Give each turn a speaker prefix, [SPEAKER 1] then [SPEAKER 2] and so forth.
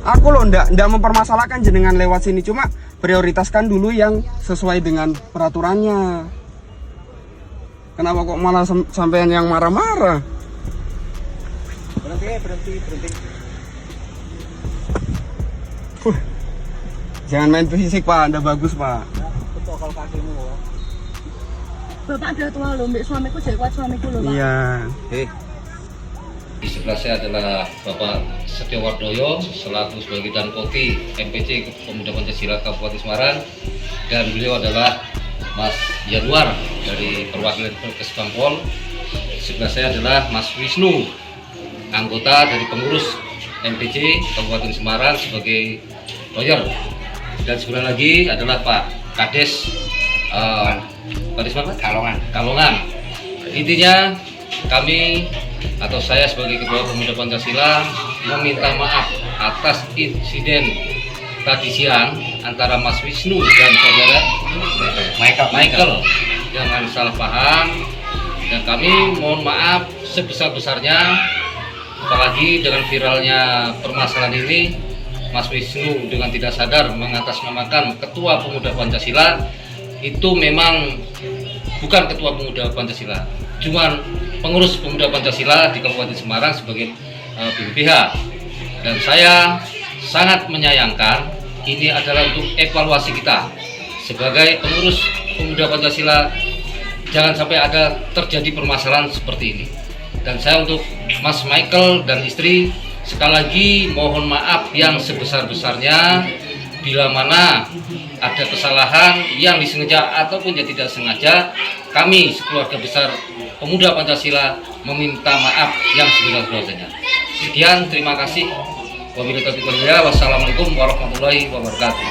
[SPEAKER 1] Aku loh ndak mempermasalahkan jenengan lewat sini, cuma prioritaskan dulu yang sesuai dengan peraturannya. Kenapa kok malah sampean yang marah-marah?
[SPEAKER 2] Berhenti.
[SPEAKER 1] Jangan main fisik Pak, Anda bagus Pak.
[SPEAKER 2] Ketokol kakimu.
[SPEAKER 3] Bapak ada tua loh, mbak suamiku jadi kuat suamiku loh Pak.
[SPEAKER 1] Iya.
[SPEAKER 4] Di sebelah saya adalah Bapak Setiowardoyo selaku sebagai dan Kopi MPC Pemuda Pancasila Kabupaten Semarang, dan beliau adalah Mas Januar dari perwakilan Polres Bangpol. Sebelah saya adalah Mas Wisnu, anggota dari pengurus MPC Kabupaten Semarang sebagai lawyer, dan sebelah lagi adalah Pak Kades Kades apa? Kalongan. Intinya kami atau saya sebagai Ketua Pemuda Pancasila meminta maaf atas insiden tadi siang antara Mas Wisnu dan saudara Michael. Jangan salah paham, dan kami mohon maaf sebesar-besarnya, apalagi dengan viralnya permasalahan ini. Mas Wisnu dengan tidak sadar mengatasnamakan Ketua Pemuda Pancasila. Itu memang bukan Ketua Pemuda Pancasila, cuman pengurus Pemuda Pancasila di Kabupaten Semarang sebagai BPPH. Dan saya sangat menyayangkan, ini adalah untuk evaluasi kita sebagai pengurus Pemuda Pancasila, jangan sampai ada terjadi permasalahan seperti ini. Dan saya untuk Mas Michael dan istri sekali lagi mohon maaf yang sebesar-besarnya bila mana ada kesalahan yang disengaja ataupun yang tidak sengaja. Kami sekeluarga besar Pemuda Pancasila meminta maaf yang sebesar-besarnya. Sekian, terima kasih. Wabillahi taufiq wal hidayah. Wassalamualaikum warahmatullahi wabarakatuh.